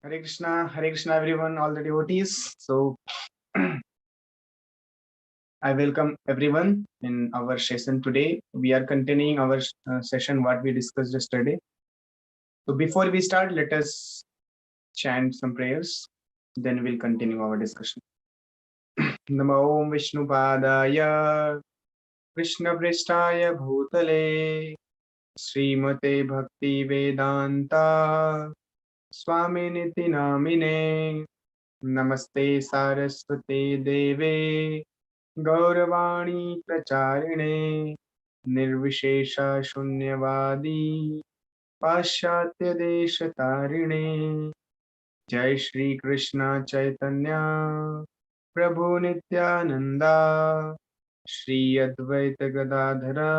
Hare Krishna, everyone, all the devotees. So, I welcome everyone in our session today. We are continuing our session what we discussed yesterday. So, before we start, let us chant some prayers. Then we'll continue our discussion. Namo Om Vishnupadaya Krishna Pristaya Bhutale Srimate Bhakti Vedanta Swami Niti Namine Namaste Saraswate Deve गौरवाणी प्रचारिणे निर्विशेषा शून्यवादी पाश्चात्य देश तारिणे जय श्री कृष्ण चैतन्य प्रभु नित्यानंदा श्री अद्वैत गदाधरा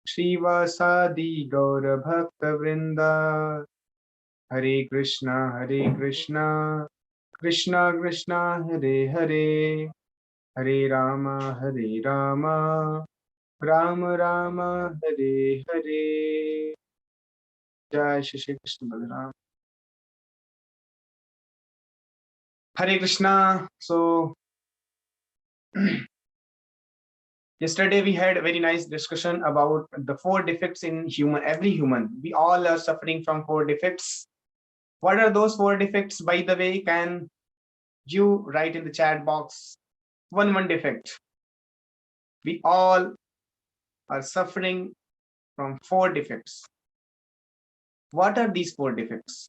श्रीवासादि गौर भक्त वृंदा हरे कृष्णा कृष्णा कृष्णा हरे हरे हरे राम राम राम हरे हरे जय Shri Krishna Balram Hare Krishna. So yesterday we had a very nice discussion about the 4 defects in every human. We all are suffering from 4 defects. What are those 4 defects? By the way, can you write in the chat box one defect? We all are suffering from 4 defects. What are these 4 defects?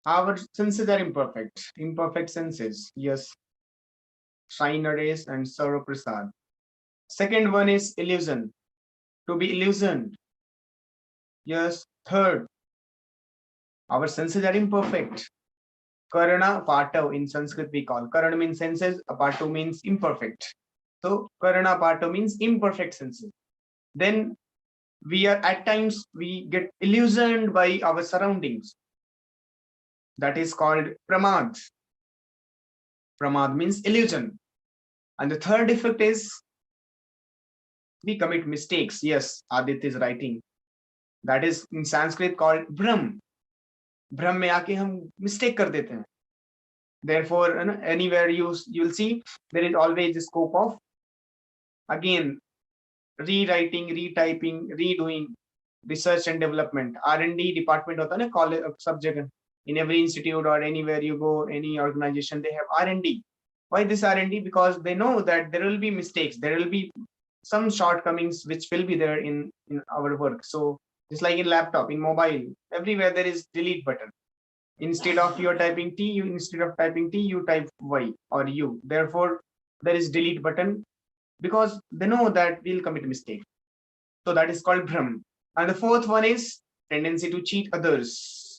Our senses are imperfect senses. Yes, Shine Rays and Sarva Prasad. Second one is illusion, to be illusioned. Yes, third, our senses are imperfect. Karana Patav in Sanskrit we call. Karana means senses, Patav means imperfect. So Karana Patav means imperfect senses. Then we are at times we get illusioned by our surroundings. That is called pramad. Pramad means illusion. And the third defect is we commit mistakes. Yes, Aditya is writing. That is in Sanskrit called Brahm. Brahm में आके हम mistake कर देते हैं. Therefore, anywhere you'll see there is always the scope of again rewriting, retyping, redoing, research and development. R&D department होता है ना college सब जगह. In every institute or anywhere you go, any organization, they have R&D. Why this R&D? Because they know that there will be mistakes, there will be some shortcomings which will be there in our work. So just like in laptop, in mobile, everywhere there is delete button. Instead of you're typing T, instead of typing T, you type Y or U. Therefore, there is delete button because they know that we'll commit mistake. So that is called Brahm. And the fourth one is tendency to cheat others.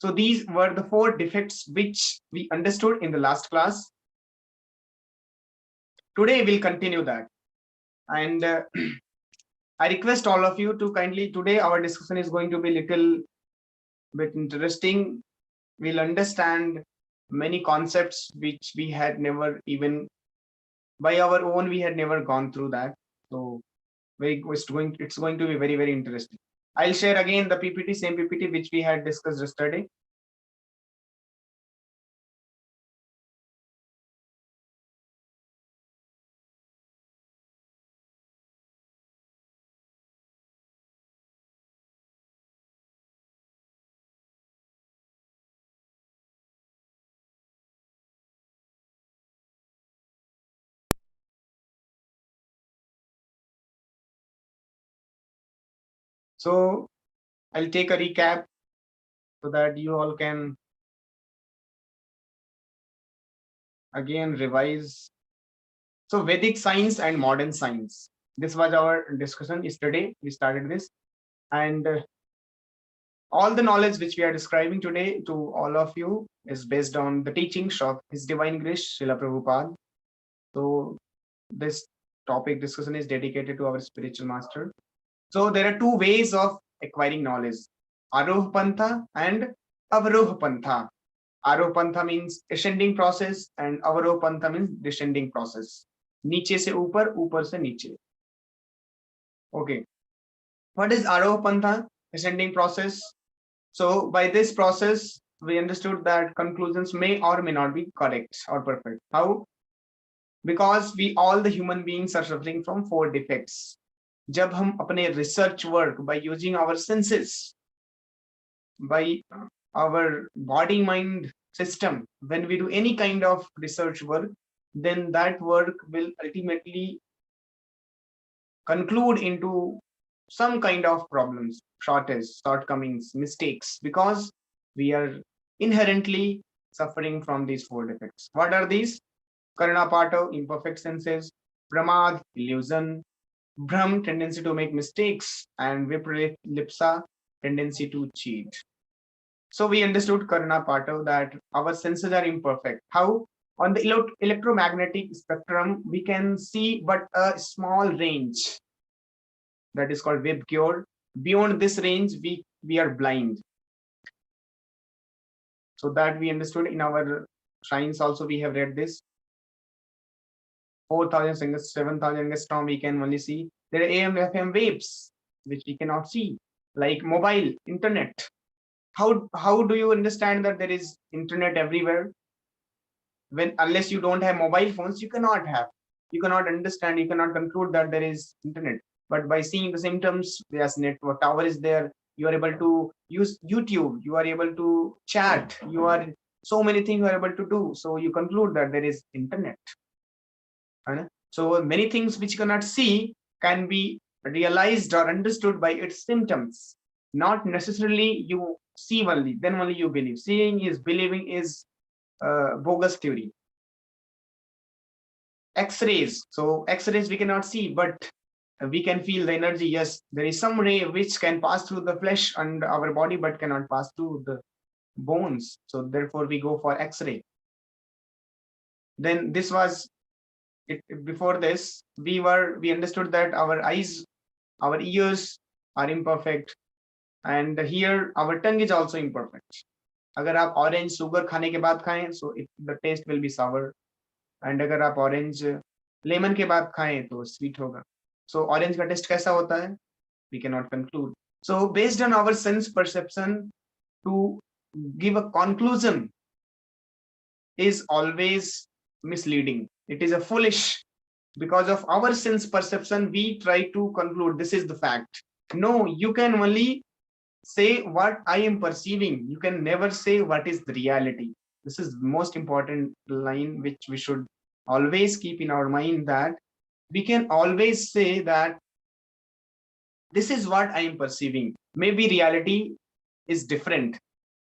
So these were the 4 defects which we understood in the last class. Today we'll continue that. And I request all of you to kindly, today our discussion is going to be little bit interesting. We'll understand many concepts which we had never even by our own we had never gone through that. So it's going to be very interesting. I'll share again the PPT, same PPT which we had discussed yesterday. So I'll take a recap so that you all can again revise. So Vedic science and modern science. This was our discussion yesterday. We started this, and all the knowledge which we are describing today to all of you is based on the teachings of His Divine Grace, Srila Prabhupada. So this topic discussion is dedicated to our spiritual master. So there are two ways of acquiring knowledge: Aroh Pantha and Avaroh Pantha. Aroh Pantha means ascending process, and Avaroh Pantha means descending process. नीचे से ऊपर, ऊपर से नीचे. Okay. What is Aroh Pantha? Ascending process. So by this process, we understood that conclusions may or may not be correct or perfect. How? Because we all the human beings are suffering from 4 defects. जब हम अपने research work by using our senses, by our body mind system, when we do any kind of research work, then that work will ultimately conclude into some kind of problems, shortcomings, mistakes, because we are inherently suffering from these 4 defects. What are these? Karnapato, imperfect senses; Pramad, illusion; Brahm, tendency to make mistakes; and Vipralipsa, tendency to cheat. So we understood Karnapato, that our senses are imperfect. How? On the electromagnetic spectrum, we can see but a small range, that is called Vibgyor. Beyond this range, we are blind. So that we understood in our science also, we have read this. 4,000 7,000 angstrom we can only see. There are AM FM waves which we cannot see, like mobile internet. How do you understand that there is internet everywhere? When unless you don't have mobile phones, you cannot understand, you cannot conclude that there is internet. But by seeing the symptoms, yes, network tower is there, you are able to use YouTube, you are able to chat, you are so many things you are able to do, so you conclude that there is internet. So many things which you cannot see can be realized or understood by its symptoms. Not necessarily you see only, then only you believe. Seeing is believing is bogus theory. X-rays. So X-rays we cannot see, but we can feel the energy. Yes, there is some ray which can pass through the flesh and our body, but cannot pass through the bones. So therefore we go for X-ray. Then this was it. Before this, we understood that our eyes, our ears are imperfect, and here our tongue is also imperfect. अगर आप orange sugar खाने के बाद खाएं, so the taste will be sour, and अगर आप orange lemon के बाद खाएं तो स्वीट होगा. So ऑरेंज का टेस्ट कैसा होता है? We cannot conclude. So based on our sense perception, to give a conclusion is always misleading. It is a foolish. Because of our sense perception, we try to conclude this is the fact. No, you can only say what I am perceiving. You can never say what is the reality. This is the most important line which we should always keep in our mind, that we can always say that this is what I am perceiving. Maybe reality is different.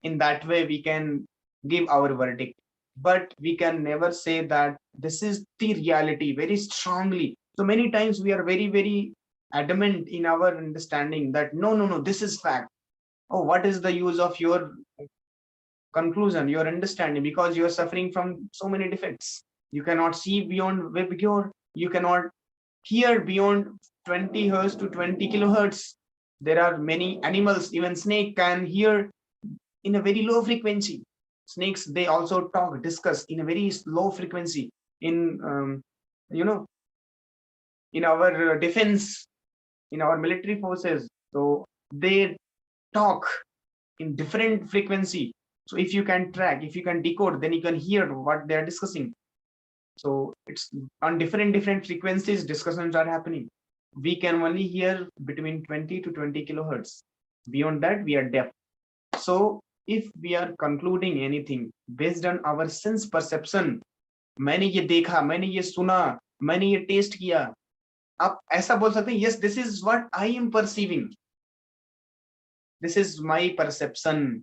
In that way, we can give our verdict. But we can never say that this is the reality very strongly. So many times we are very, very adamant in our understanding that no, this is fact. Oh, what is the use of your conclusion, your understanding, because you are suffering from so many defects. You cannot see beyond Vibgyor, you cannot hear beyond 20 hertz to 20 kilohertz. There are many animals, even snake can hear in a very low frequency. Snakes, they also talk, discuss in a very low frequency. In in our defense, in our military forces, so they talk in different frequency. So if you can track, if you can decode, then you can hear what they are discussing. So it's on different frequencies discussions are happening. We can only hear between 20 to 20 kilohertz. Beyond that, we are deaf. So if we are concluding anything based on our sense perception, मैंने ये देखा, मैंने ये सुना, मैंने ये test किया, आप ऐसा बोल सकते हैं, yes, this is what I am perceiving. this is my perception,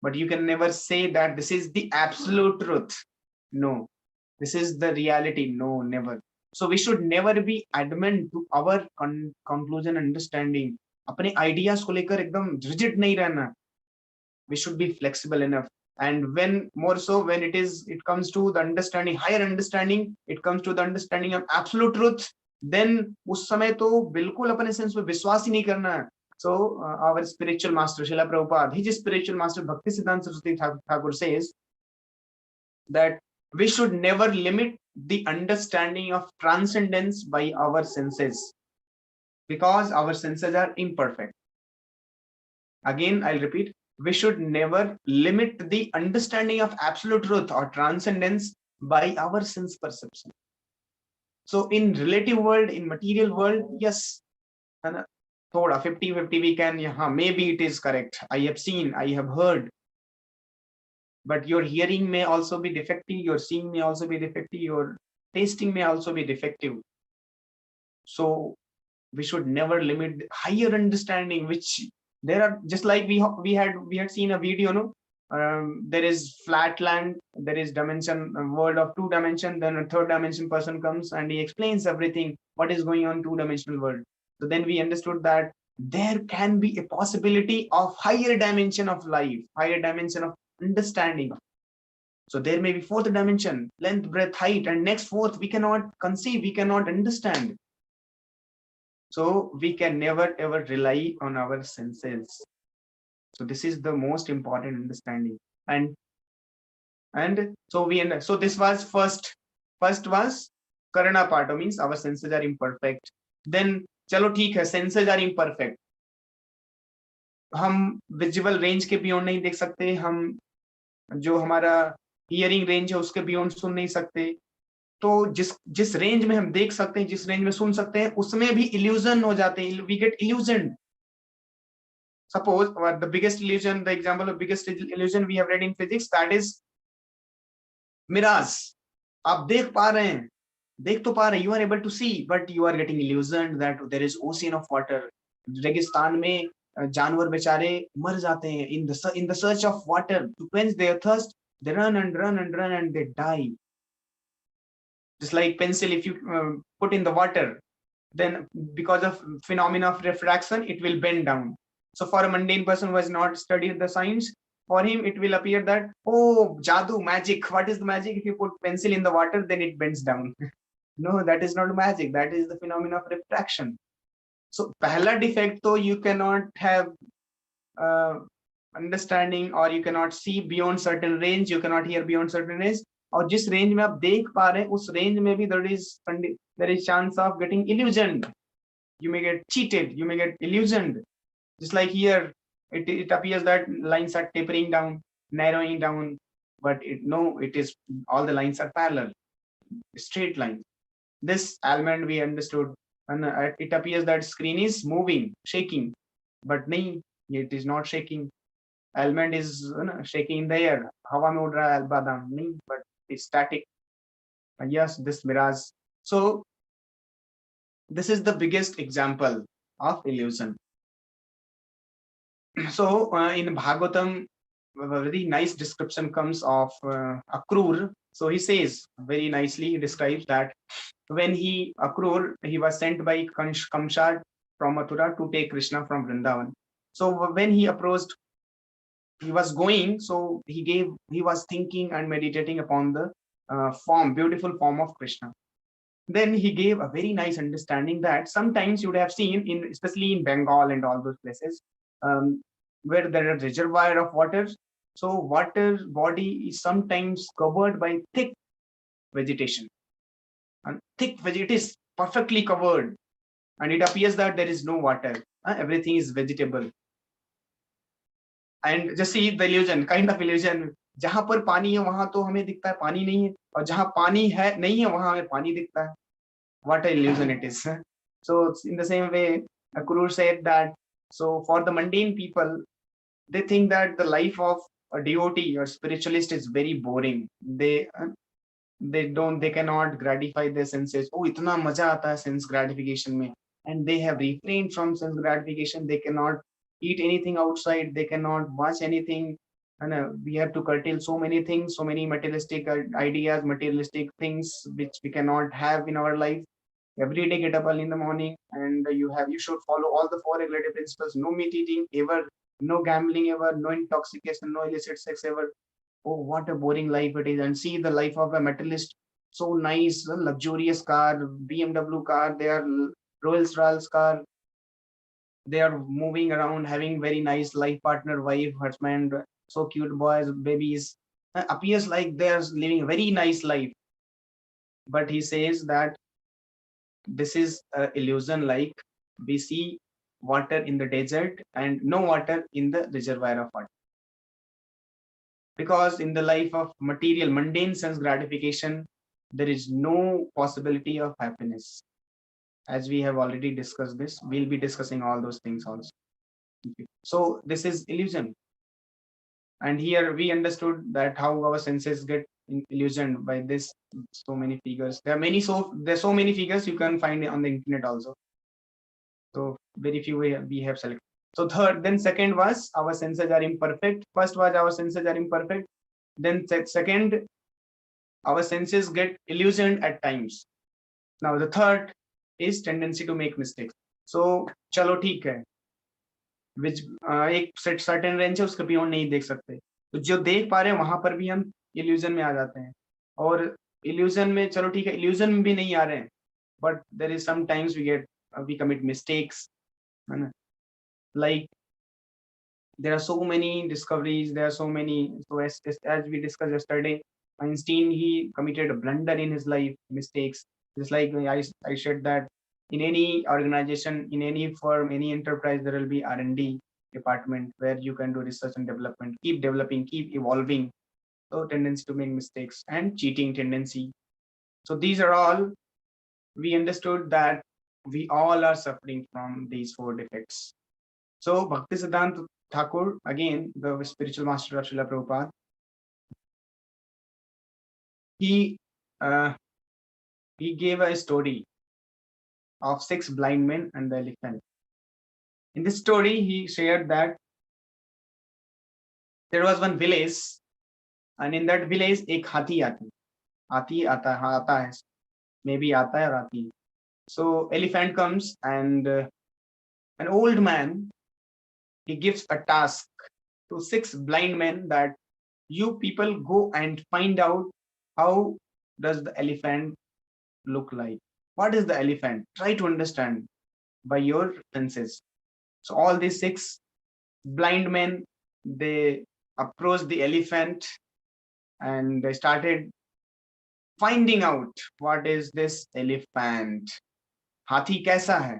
but you can never say that this is the absolute truth. No, this is the reality. No, never. So we should never be adamant to our conclusion, understanding. अपने ideas को लेकर एकदम rigid नहीं रहना. We should be flexible enough. And when more so when it comes to the understanding, higher understanding, it comes to the understanding of absolute truth, then उस समय तो बिल्कुल अपने सेंस में विश्वास ही नहीं करना है. So our spiritual master Srila Prabhupada, his spiritual master Bhakti Siddhanta Saraswati Thakur says that we should never limit the understanding of transcendence by our senses, because our senses are imperfect. Again, I'll repeat, we should never limit the understanding of absolute truth or transcendence by our sense perception. So in relative world, in material world, yes, thoda 50-50 we can, maybe it is correct. I have seen, I have heard. But your hearing may also be defective, your seeing may also be defective, your tasting may also be defective. So we should never limit higher understanding, which there are, just like we had seen a video, no? There is flat land, there is dimension, a world of 2 dimension, then a 3rd dimension person comes and he explains everything, what is going on 2-dimensional world. So then we understood that there can be a possibility of higher dimension of life, higher dimension of understanding. So there may be 4th dimension, length, breadth, height, and next 4th we cannot conceive, we cannot understand. So we can never ever rely on our senses. So this is the most important understanding. And so this was first was karana part, means our senses are imperfect. Then चलो ठीक है, senses are imperfect. हम visual range के beyond नहीं देख सकते, हम जो हमारा हियरिंग रेंज है उसके बियॉन्ड सुन नहीं सकते. तो जिस रेंज में हम देख सकते हैं, जिस रेंज में सुन सकते हैं, उसमें भी इल्यूजन हो जाते हैं. We get illusion. Suppose the biggest illusion, the example of biggest illusion we have read in physics, that is mirage. आप देख पा रहे हैं, देख तो पा रहे हैं, you are able to see, but you are getting illusioned that there is ocean of water. रेगिस्तान में जानवर बेचारे मर जाते हैं in the search of water to quench their thirst. They run and run and run and they die. Just like pencil, if you put in the water, then because of phenomena of refraction, it will bend down. So for a mundane person who has not studied the science, for him it will appear that, oh, jadoo, magic. What is the magic? If you put pencil in the water, then it bends down. No, that is not magic. That is the phenomena of refraction. So pehla defect, though, you cannot have understanding, or you cannot see beyond certain range, you cannot hear beyond certain range. और जिस range में आप देख पा रहे हैं, उस range में भी there is chance of getting illusioned. You may get cheated, you may get illusioned. Just like here, it appears that lines are tapering down, narrowing down, but it is all the lines are parallel, straight lines. This element we understood, and it appears that screen is moving, shaking, but nahi, it is not shaking. Element is shaking in the air. Hawa mein ud raha hai badam, nahi, but it's static. And yes, this mirage. So this is the biggest example of illusion. So in Bhagavatam, a very nice description comes of Akrur. So he says very nicely, he describes that when Akrur, he was sent by Kamshad from Mathura to take Krishna from Vrindavan. So when he approached, he was going, so he was thinking and meditating upon the beautiful form of Krishna. Then he gave a very nice understanding that sometimes you would have seen, especially in Bengal and all those places, where there is a reservoir of water. So water body is sometimes covered by thick vegetation. And thick vegetation is perfectly covered. And it appears that there is no water. Everything is vegetable. And just see the illusion, kind of illusion. जहां पर पानी है वहां तो हमें दिखता है पानी नहीं है, और जहां पानी है नहीं है वहां हमें पानी दिखता है. What an illusion it is. So in the same way, Akrur said that, so for the mundane people, they think that the life of a devotee or spiritualist is very boring. They cannot gratify their senses. Oh, itna maja aata hai sense gratification mein, and they have refrained from sense gratification. They cannot eat anything outside, they cannot watch anything, and we have to curtail so many things, so many materialistic ideas, materialistic things which we cannot have in our life. Every day get up early in the morning, and you should follow all the four regulative principles. No meat eating ever, no gambling ever, no intoxication, no illicit sex ever. Oh, what a boring life it is. And see the life of a materialist, so nice, luxurious car, BMW car, they are Rolls Royce car, they are moving around having very nice life partner, wife, husband, so cute boys, babies. Appears like they're living a very nice life. But he says that this is an illusion, like we see water in the desert and no water in the reservoir of water. Because in the life of material, mundane sense gratification, there is no possibility of happiness. As we have already discussed this, we'll be discussing all those things also. Okay. So this is illusion. And here we understood that how our senses get illusioned by this. So many figures. There's so many figures you can find on the internet also. So very few we have selected. So third, then second was our senses are imperfect. First was our senses are imperfect. Then second, our senses get illusioned at times. Now the third is tendency to make mistakes. So चलो ठीक है, which एक certain range है उसके beyond नहीं देख सकते. तो जो देख पा रहे हैं वहां पर भी हम illusion में आ जाते हैं. और illusion में चलो ठीक है, illusion में भी नहीं आ रहे हैं. But there is sometimes we commit mistakes. Like there are so many discoveries, there are so many. So as we discussed yesterday, Einstein, he committed a blunder in his life, mistakes. Just like I said that in any organization, in any firm, any enterprise, there will be R&D department where you can do research and development, keep developing, keep evolving. So tendency to make mistakes and cheating tendency. So these are all, we understood that we all are suffering from these four defects. So Bhaktisiddhanta Thakur, again, the spiritual master of Srila Prabhupada, he gave a story of 6 blind men and the elephant. In this story, he shared that there was one village, and in that village, एक हाथी आता है, maybe आता है और आती है. So elephant comes, and an old man, he gives a task to 6 blind men that you people go and find out how does the elephant look like. What is the elephant? Try to understand by your senses. So all these 6 blind men, they approached the elephant and they started finding out what is this elephant. हाथी कैसा है?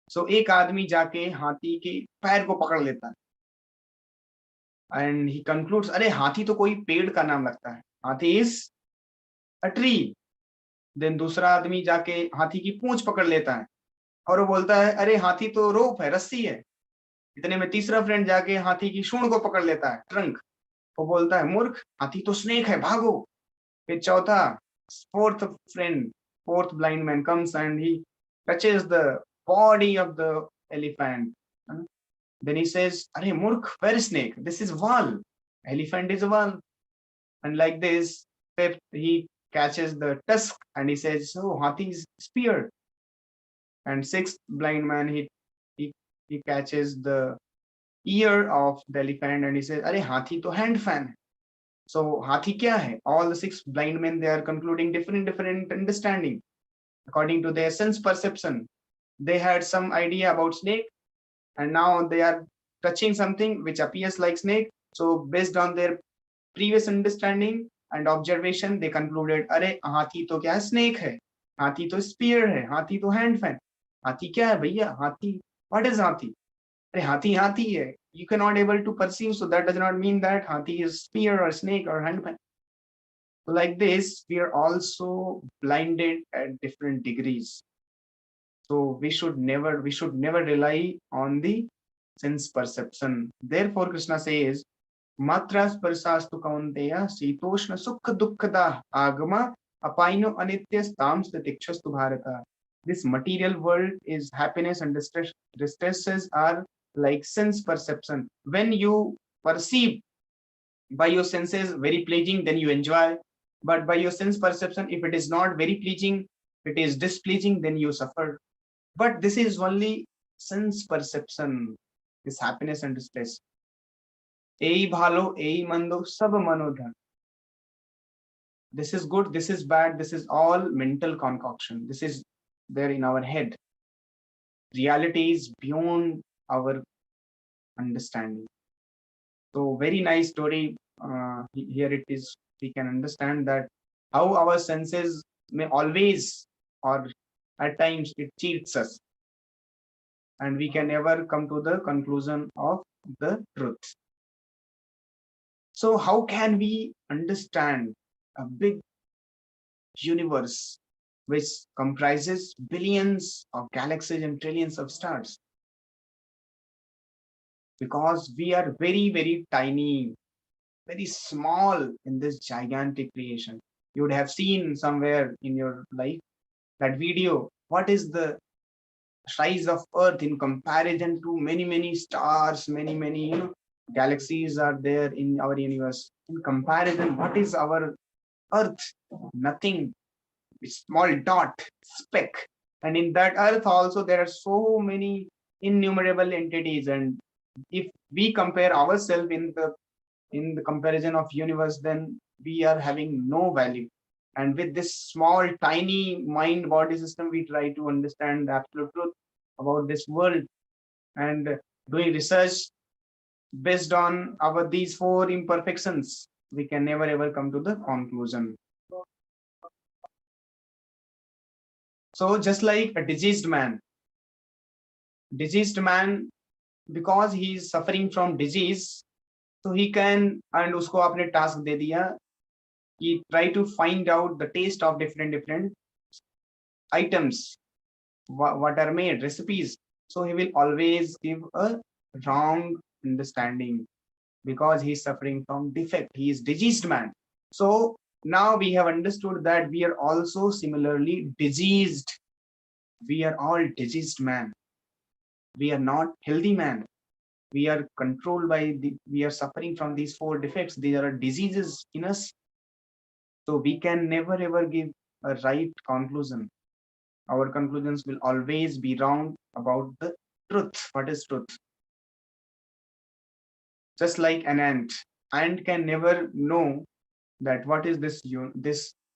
So एक आदमी जाके हाथी के पैर को पकड़ लेता है. And he concludes, अरे हाथी तो कोई पेड़ का नाम लगता है. हाथी is a tree. Then दूसरा आदमी जाके हाथी की पूंछ पकड़ लेता है और वो बोलता है, अरे हाथी तो रोप है, रस्सी है. इतने में तीसरा फ्रेंड जाके हाथी की सूंड को पकड़ लेता है, ट्रंक. वो बोलता है, मूर्ख, हाथी तो स्नेक है, भागो. फिर चौथा, fourth blind man comes and he touches the body of the elephant. Then he says, "Arey Murk, where is snake? This is wall. Elephant is a wall." And like this, fifth, he catches the tusk and he says, "Oh, Hathi's spear." And sixth blind man, he catches the ear of the elephant and he says, "Arey Hathi to hand fan." So Hathi kya hai? All the 6 blind men, they are concluding different understanding according to their sense perception. They had some idea about snake, and now they are touching something which appears like snake. So based on their previous understanding and observation, they concluded, अरे हाथी तो क्या है, snake है, हाथी तो spear है, हाथी तो hand fan, हाथी क्या है भैया, हाथी, what is हाथी? अरे हाथी है. You cannot able to perceive, so that does not mean that hathi is spear or snake or handpan. So like this, we are also blinded at different degrees. So we should never rely on the sense perception. Therefore, Krishna says, "Matra sparsastu kaunteya sitoshna sukha dukkhada agama apaino anityastam statikshastu bharata." This material world is happiness and distresses are like sense perception. When you perceive by your senses very pleasing, then you enjoy. But by your sense perception, if it is not very pleasing, it is displeasing, then you suffer. But this is only sense perception, this happiness and distress. এই ভালো এই মন্দ সব মনোধন. This is good, this is bad, this is all mental concoction. This is there in our head. Reality is beyond our understanding. So very nice story. Here it is, we can understand that how our senses may always, or at times it cheats us, and we can never come to the conclusion of the truth. So how can we understand a big universe which comprises billions of galaxies and trillions of stars? Because we are very, very tiny, very small in this gigantic creation. You would have seen somewhere in your life that video. What is the size of Earth in comparison to many, many stars, many, many, galaxies are there in our universe? In comparison, what is our Earth? Nothing. A small dot, speck. And in that Earth also there are so many innumerable entities. And if we compare ourselves in the comparison of universe, then we are having no value. And with this small tiny mind body system, we try to understand the absolute truth about this world, and doing research based on our these four imperfections, we can never ever come to the conclusion. So just like a diseased man, because he is suffering from disease, so he can, and usko aapne task de diya, he try to find out the taste of different items, what are made recipes. So he will always give a wrong understanding, because he is suffering from defect, he is diseased man. So now we have understood that we are also similarly diseased. We are all diseased man. We are not healthy man. We are controlled by we are suffering from these four defects. These are diseases in us. So we can never ever give a right conclusion. Our conclusions will always be wrong about the truth. What is truth? Just like an ant can never know that what is this.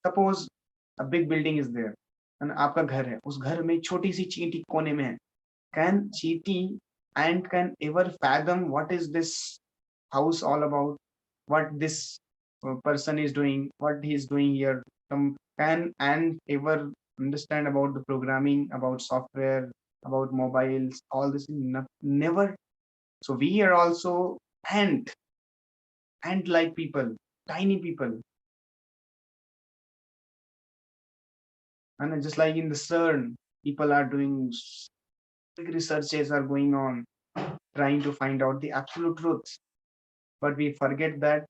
Suppose a big building is there and आपका घर है, उस घर में छोटी सी चींटी कोने में है. Can ant can ever fathom what is this house all about, what this person is doing, what he is doing here? Can ant ever understand about the programming, about software, about mobiles, all this? Never. So we are also ant like people, tiny people. And just like in the CERN, people are doing big researches are going on, trying to find out the absolute truth. But we forget that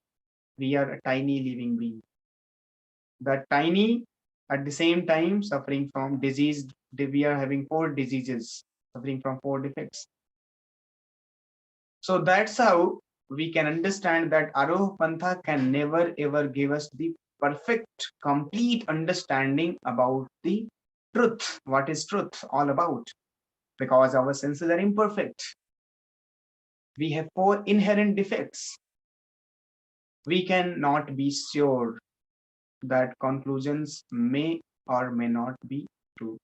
we are a tiny living being. That tiny, at the same time suffering from disease. We are having four diseases, suffering from four defects. So that's how we can understand that Aroha Pantha can never ever give us the perfect, complete understanding about the truth. What is truth all about? Because our senses are imperfect. We have four inherent defects. We cannot be sure that conclusions may or may not be true.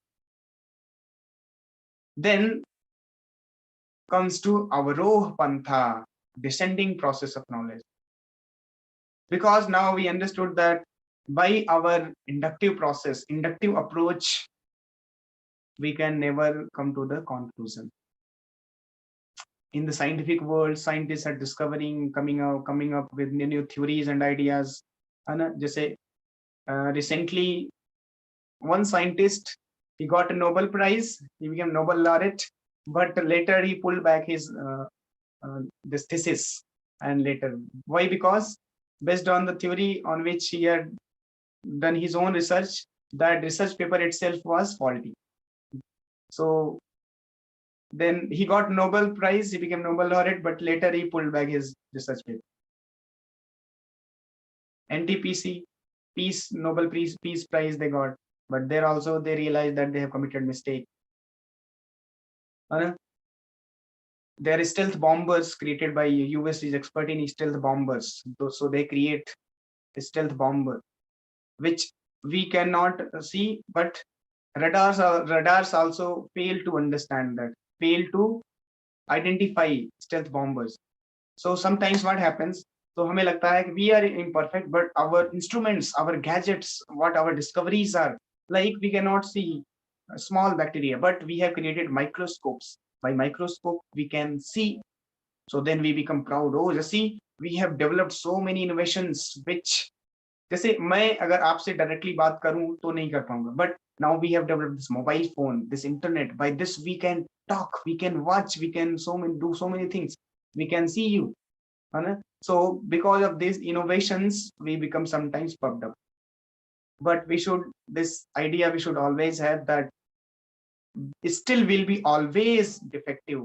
Then comes to Avaroha Pantha, descending process of knowledge. Because now we understood that by our inductive process, inductive approach, we can never come to the conclusion. In the scientific world, scientists are discovering, coming up with new theories and ideas. And just recently, one scientist, he got a Nobel Prize, he became Nobel laureate, but later he pulled back his this thesis. And later, why? Because based on the theory on which he had done his own research, that research paper itself was faulty. So Then he got Nobel Prize, he became Nobel laureate, but later he pulled back his research paper. NTPC, Peace, Nobel Peace Prize they got, but there also they realized that they have committed mistake. There are stealth bombers created by US is expert in stealth bombers. So they create a stealth bomber, which we cannot see, but radars also fail to understand that, fail to identify stealth bombers. So sometimes what happens, so हमें लगता है कि we are imperfect, but our instruments, our gadgets, what our discoveries are, like we cannot see a small bacteria, but we have created microscopes. By microscope, we can see. So then we become proud. Oh, just see, we have developed so many innovations, which जैसे मैं अगर आपसे directly बात करूं तो नहीं कर पाऊंगा, but now we have developed this mobile phone, this internet. By this we can talk, we can watch, we can do so many things, we can see you. So because of these innovations, we become sometimes puffed up. But we should, this idea we should always have that still will be always defective.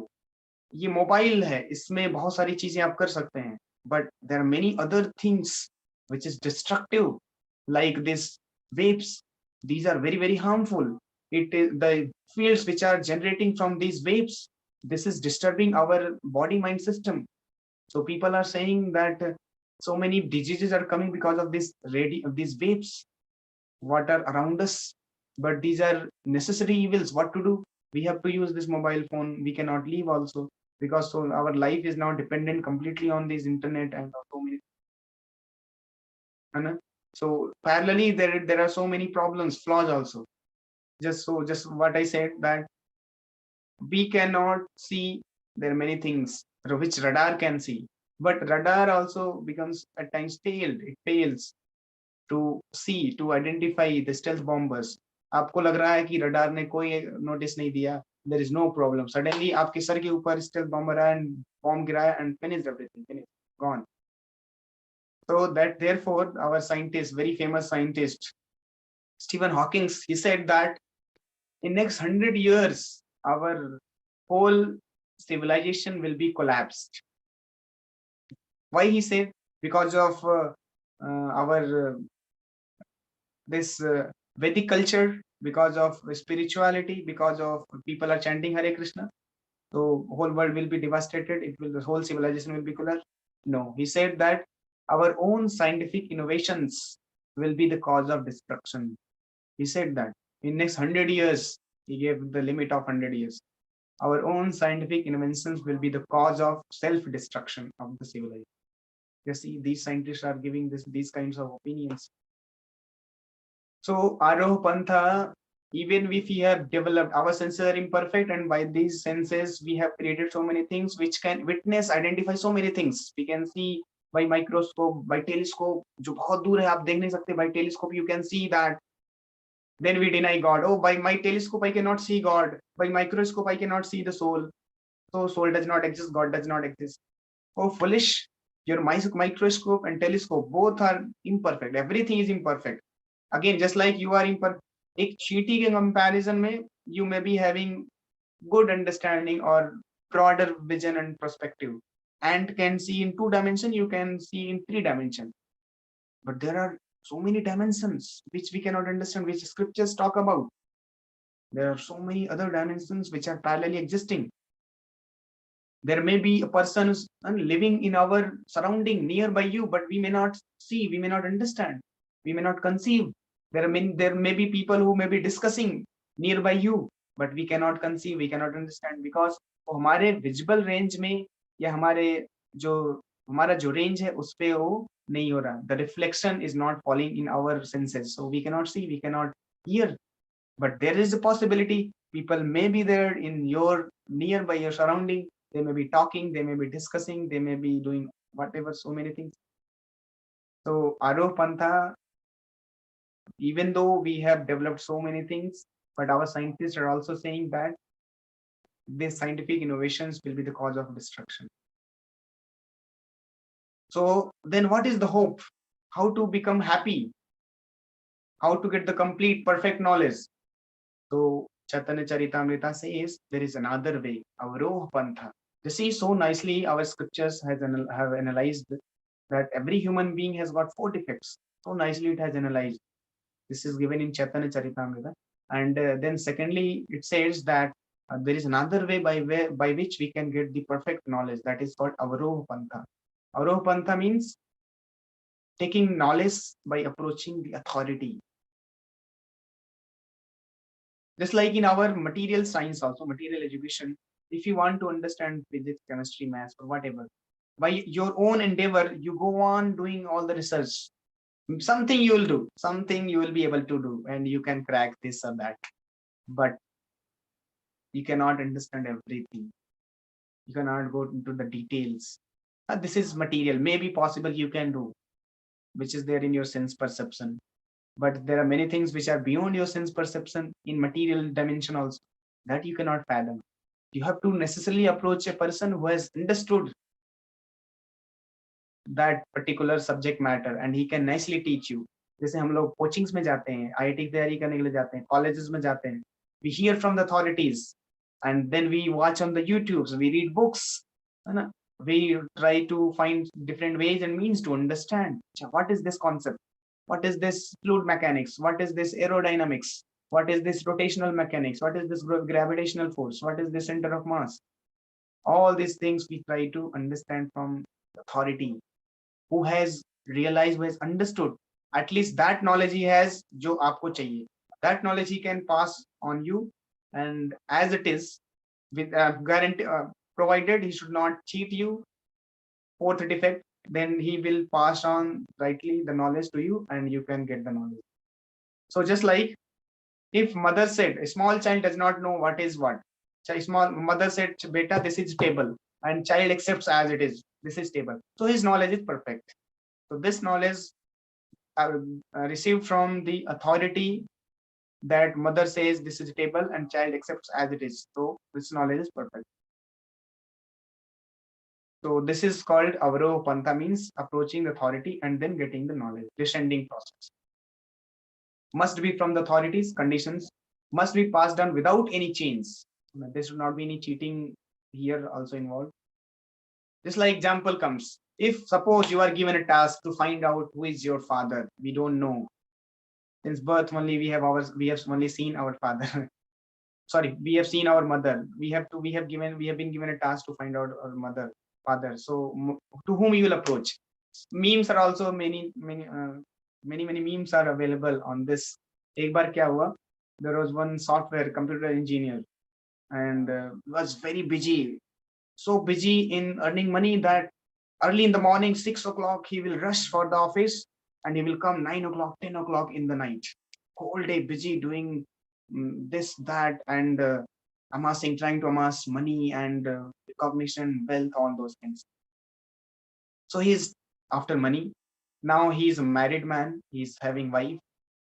ये mobile है, इसमें बहुत सारी चीजें आप कर सकते हैं, but there are many other things which is destructive, like this vapes. These are very, very harmful. It is the fields which are generating from these vapes. This is disturbing our body mind system. So people are saying that so many diseases are coming because of this these vapes, what are around us. But these are necessary evils. What to do? We have to use this mobile phone. We cannot leave also, because so our life is now dependent completely on this internet and so many. So parallelly, there are so many problems, flaws also. Just what I said, that we cannot see, there are many things which radar can see, but radar also becomes at times failed. It fails to see, to identify the stealth bombers. आपको लग रहा है कि radar ने कोई notice नहीं दिया, there is no problem. Suddenly आपके सर के ऊपर stealth bomber आया and bomb गिराया and finished everything, finished, gone. So that therefore our scientist, very famous scientist, Stephen Hawking, he said that in next 100 years, our whole civilization will be collapsed. Why he said? Because of our this Vedic culture, because of spirituality, because of people are chanting Hare Krishna. So whole world will be devastated. The whole civilization will be collapsed. No, he said that our own scientific innovations will be the cause of destruction. He said that in next 100 years, he gave the limit of 100 years. Our own scientific inventions will be the cause of self-destruction of the civilization. You see, these scientists are giving these kinds of opinions. So Aroh Pantha, even if we have developed, our senses are imperfect, and by these senses we have created so many things which can witness, identify so many things. We can see by microscope, by telescope, जो बहुत दूर है आप देख नहीं सकते, by telescope you can see that. Then we deny God. Oh, by my telescope I cannot see God. By microscope I cannot see the soul. So soul does not exist, God does not exist. Oh, foolish! Your microscope and telescope both are imperfect. Everything is imperfect. Again, just like you are imperfect. एक चींटी के comparison में you may be having good understanding or broader vision and perspective. Ant can see in 2 dimensions, you can see in 3 dimensions. But there are so many dimensions which we cannot understand, which scriptures talk about. There are so many other dimensions which are parallelly existing. There may be a person living in our surrounding nearby you, but we may not see, we may not understand, we may not conceive. There may be people who may be discussing nearby you, but we cannot conceive, we cannot understand, because हमारे visible range में या हमारा जो range है उस पे वो नहीं हो रहा. The reflection is not falling in our senses, so we cannot see, we cannot hear. But there is a possibility people may be there in your nearby, your surrounding. They may be talking, they may be discussing, they may be doing whatever, so many things. So Aroh Pantha, even though we have developed so many things, but our scientists are also saying that these scientific innovations will be the cause of destruction. So then what is the hope? How to become happy? How to get the complete perfect knowledge? So Chaitanya Charitamrita says there is another way, Avaroha Pantha. You see, so nicely our scriptures have analyzed that every human being has got four defects. So nicely it has analyzed. This is given in Chaitanya Charitamrita. And then secondly, it says that there is another way by which we can get the perfect knowledge. That is called Avaroha Pantha. Avaroha Pantha means taking knowledge by approaching the authority. Just like in our material science, also material education, if you want to understand physics, chemistry, maths, or whatever, by your own endeavor, you go on doing all the research. Something you will do, something you will be able to do, and you can crack this or that. But you cannot understand everything. You cannot go into the details. This is material. Maybe possible you can do, which is there in your sense perception. But there are many things which are beyond your sense perception in material dimension also that you cannot fathom. You have to necessarily approach a person who has understood that particular subject matter and he can nicely teach you. जैसे हम लोग coachings में जाते हैं, IIT की तैयारी करने के लिए जाते हैं, कॉलेजेस में जाते हैं, we hear from the authorities and then we watch on the YouTubes, we read books, है ना? We try to find different ways and means to understand what is this concept, what is this fluid mechanics, what is this aerodynamics, what is this rotational mechanics, what is this gravitational force, what is the center of mass. All these things we try to understand from authority who has realized, who has understood. At least that knowledge he has जो आपको चाहिए. That knowledge he can pass on you, and as it is, with guarantee, provided he should not cheat you. Fourth defect, then he will pass on rightly the knowledge to you, and you can get the knowledge. So just like if mother said, a small child does not know what is what. Small mother said, "Beta, this is table," and child accepts as it is. This is table. So his knowledge is perfect. So this knowledge received from the authority that mother says this is table and child accepts as it is. So this knowledge is perfect. So this is called Avaroha Pantha, means approaching the authority and then getting the knowledge, descending process. Must be from the authorities, conditions must be passed down without any change. There should not be any cheating here also involved. Just like example comes, if suppose you are given a task to find out who is your father, we don't know. Since birth only we have only seen our father. Sorry, we have seen our mother. We have been given a task to find out our father. So to whom you will approach? Memes are also many memes are available on this. एक बार क्या हुआ? There was one software computer engineer and was very busy, so busy in earning money that early in the morning, 6 o'clock, he will rush for the office and he will come 9 o'clock, 10 o'clock in the night. Whole day busy doing this, that, and trying to amass money and recognition, wealth, all those things. So he's after money. Now he's a married man, he's having wife,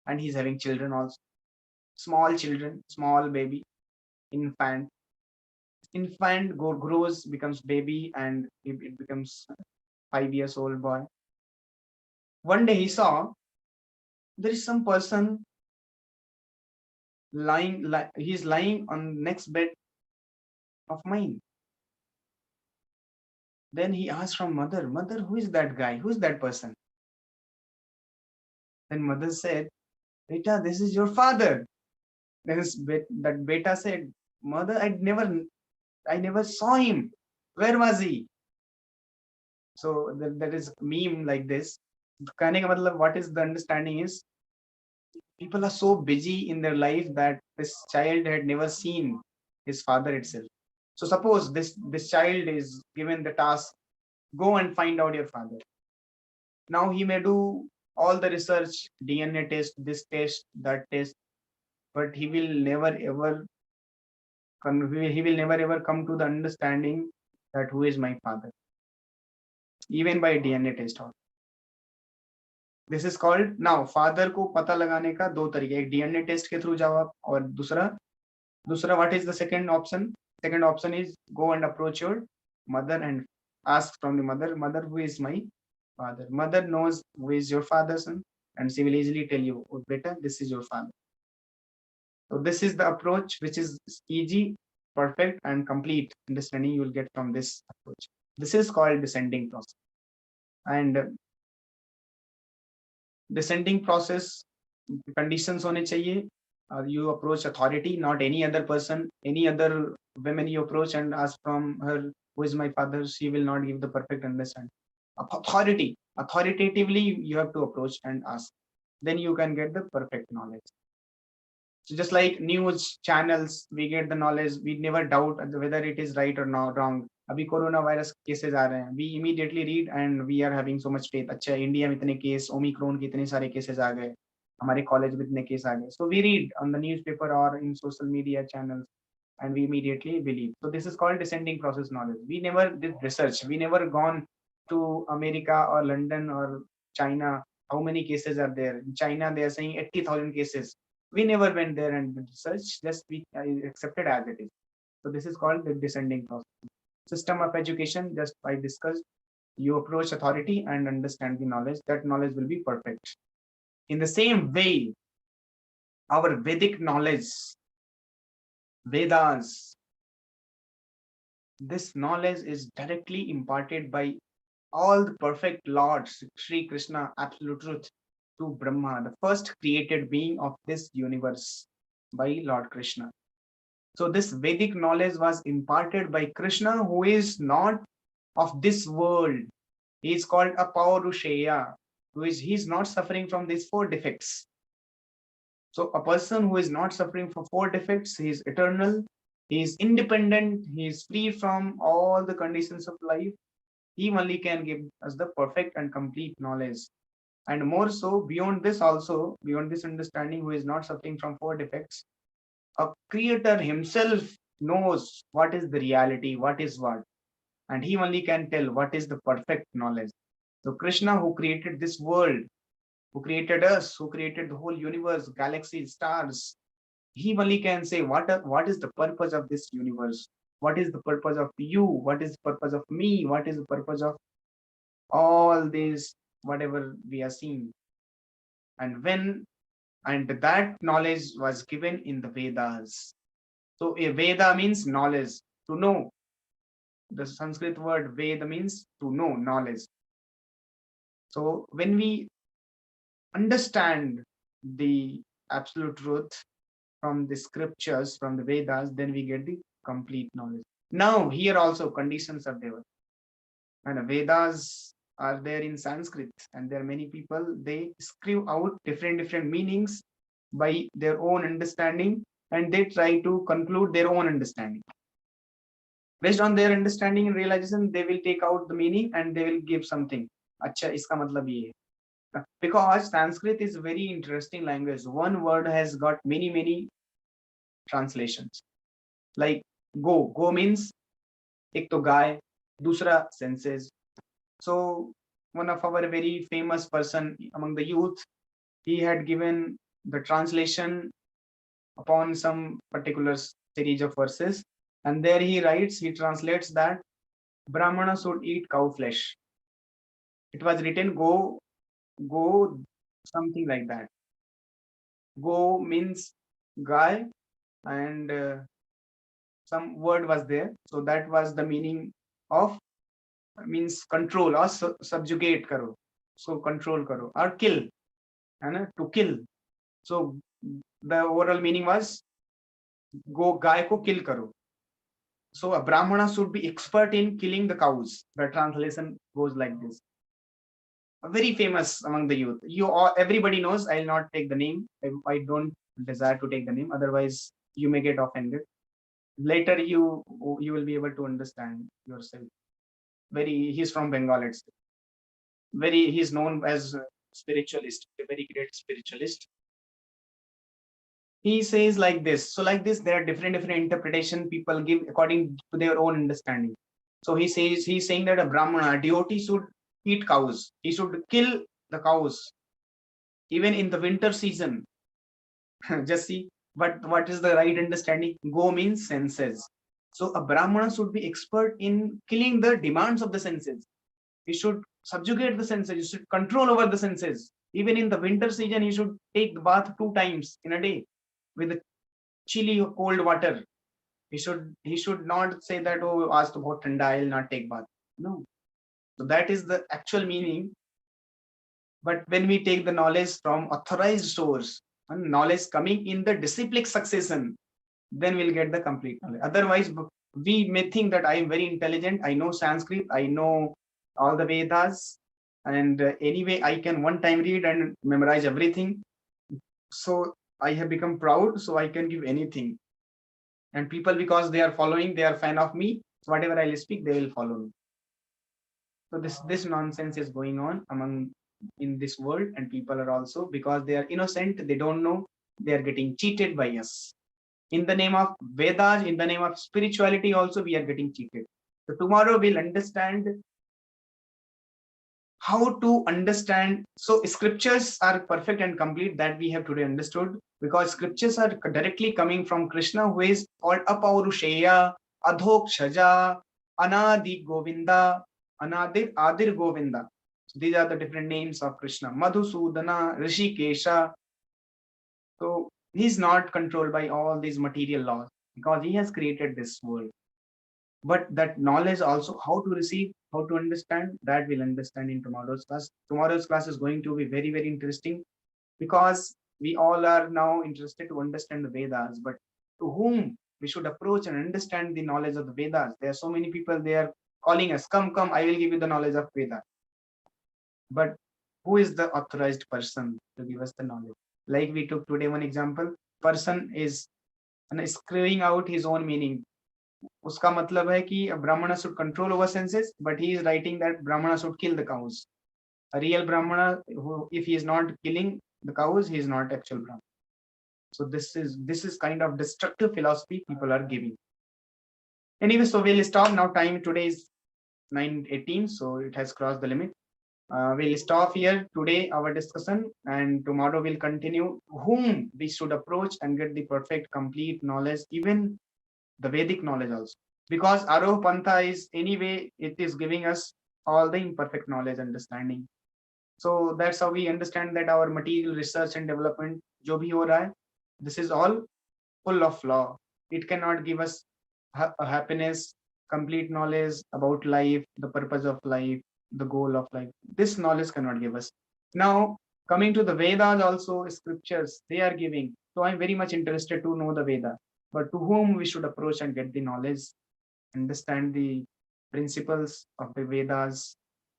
and he's having children also. Small children, small baby, infant. Infant grows, becomes baby, and it becomes 5 years old boy. One day he saw there is some person he's lying on next bed of mine. Then he asked from mother, who is that guy? Who is that person? Then mother said, Beta, this is your father. Then that Beta said, mother, I never saw him. Where was he? So there is meme like this. What is the understanding is, people are so busy in their life that this child had never seen his father itself. So suppose this child is given the task, go and find out your father. Now he may do all the research, DNA test, this test, that test, but he will never ever come to the understanding that who is my father, even by DNA test. This is called, now father को पता लगाने का दो तरीके, एक DNA test के through जाओ आप, और दूसरा what is the second option? Second option is go and approach your mother and ask from the mother, who is my father? Mother knows who is your father, son, and she will easily tell you, oh, beta, this is your father. So this is the approach which is easy, perfect, and complete understanding you will get from this approach. This is called descending process. And descending process conditions होने चाहिए. You approach authority, not any other person, any other women you approach and ask from her, who is my father, she will not give the perfect understanding. Authority, authoritatively you have to approach and ask. Then you can get the perfect knowledge. So just like news channels, we get the knowledge, we never doubt whether it is right or not wrong. अभी corona virus cases आ रहे हैं, we immediately read and we are having so much faith. अच्छा India में इतने case, Omicron के इतने सारे cases आ गए, हमारे कॉलेज में इतने केस आ गए. So we read on the newspaper or in social media channels and we immediately believe. So this is called descending process knowledge. We never did research. We never gone to America or London or China. How many cases are there? In China, they are saying 80,000 cases. We never went there and did research. Just we accepted as it is. So this is called the descending process. System of education, just I discussed. You approach authority and understand the knowledge. That knowledge will be perfect. In the same way, our Vedic knowledge, Vedas, this knowledge is directly imparted by all the perfect lords, Sri Krishna, absolute truth, to Brahma, the first created being of this universe, by Lord Krishna. So this Vedic knowledge was imparted by Krishna, who is not of this world. He is called a Paurusheya, he's not suffering from these four defects. So a person who is not suffering from four defects, he is eternal, he is independent, he is free from all the conditions of life. He only can give us the perfect and complete knowledge. And more so, beyond this also, beyond this understanding, who is not suffering from four defects, a creator himself knows what is the reality, what is what, and he only can tell what is the perfect knowledge. So Krishna, who created this world, who created us, who created the whole universe, galaxies, stars, he only can say what is the purpose of this universe, what is the purpose of you, what is the purpose of me, what is the purpose of all these, whatever we are seeing. And that knowledge was given in the Vedas. So a Veda means knowledge, to know. The Sanskrit word Veda means to know, knowledge. So when we understand the absolute truth from the scriptures, from the Vedas, then we get the complete knowledge. Now here also conditions are there. And Vedas are there in Sanskrit, and there are many people, they screw out different meanings by their own understanding, and they try to conclude their own understanding. Based on their understanding and realization, they will take out the meaning and they will give something. Acha, iska matlab ye hai. Because Sanskrit is a very interesting language. One word has got many translations. Like go. Go means ek to guy, dusra senses. So one of our very famous person among the youth, he had given the translation upon some particular series of verses, and there he translates that Brahmana should eat cow flesh. It was written go, something like that. Go means guy, and some word was there. So that was the meaning of, means control or subjugate karo. So control karo or kill, and to kill. So the overall meaning was go guy ko kill karo. So a Brahmana should be expert in killing the cows. The translation goes like this. Very famous among the youth. You all, everybody knows. I'll not take the name. I don't desire to take the name. Otherwise, you may get offended. Later, you will be able to understand yourself. He's from Bengal. It's he's known as a spiritualist, a very great spiritualist. He says like this. So like this, there are different interpretation people give according to their own understanding. So he's saying that a Brahmana, a devotee, should eat cows. He should kill the cows, even in the winter season. Just see, but what is the right understanding? Go means senses. So a Brahmana should be expert in killing the demands of the senses. He should subjugate the senses. He should control over the senses. Even in the winter season, he should take the bath 2 times in a day with chilly or cold water. He should not say that, oh, ask about thanda, I'll not take bath. No. So that is the actual meaning. But when we take the knowledge from authorized source and knowledge coming in the disciplic succession, then we'll get the complete knowledge. Otherwise, we may think that I am very intelligent, I know Sanskrit, I know all the Vedas, and anyway, I can one time read and memorize everything. So I have become proud, so I can give anything. And people, because they are following, they are fan of me, so whatever I'll speak, they will follow me. So this nonsense is going on among in this world, and people are also, because they are innocent, they don't know, they are getting cheated by us. In the name of Vedas, in the name of spirituality, also we are getting cheated. So tomorrow we'll understand how to understand. So scriptures are perfect and complete, that we have today understood, because scriptures are directly coming from Krishna, who is called Apaurusheya, Adhokshaja, Anadi Govinda, Adir Govinda. So these are the different names of Krishna. Madhusudana, Rishikesha. So he's not controlled by all these material laws, because he has created this world. But that knowledge also, how to receive, how to understand, that we'll understand in tomorrow's class. Tomorrow's class is going to be very, very interesting, because we all are now interested to understand the Vedas, but to whom we should approach and understand the knowledge of the Vedas? There are so many people, they are calling us, come, I will give you the knowledge of Veda. But who is the authorized person to give us the knowledge? Like we took today one example, person is screwing out his own meaning. उसका मतलब है कि Brahmana should control over senses, but he is writing that Brahmana should kill the cows. A real Brahmana, who, if he is not killing the cows, he is not actual Brahmana. So this is kind of destructive philosophy people are giving. Anyway, so we'll stop now. Time today is 9:18, so it has crossed the limit. We'll stop here today our discussion, and tomorrow we'll continue whom we should approach and get the perfect, complete knowledge, even the Vedic knowledge also. Because Aroh Pantha is anyway, it is giving us all the imperfect knowledge, understanding. So that's how we understand that our material research and development, jo bhi ho raha hai, this is all full of flaw. It cannot give us a happiness, complete knowledge about life, the purpose of life, the goal of life. This knowledge cannot give us. Now, coming to the Vedas also, scriptures, they are giving. So I'm very much interested to know the Veda. But to whom we should approach and get the knowledge, understand the principles of the Vedas,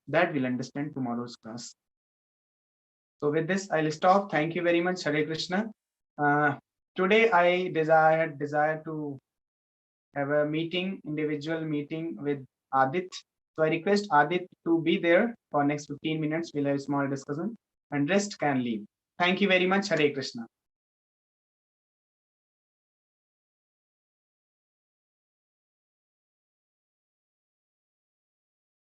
that we'll understand tomorrow's class. So with this, I'll stop. Thank you very much. Hare Krishna. Today I had desire to have a meeting, individual meeting with Adit. So I request Adit to be there for next 15 minutes. We'll have a small discussion, and rest can leave. Thank you very much. Hare Krishna.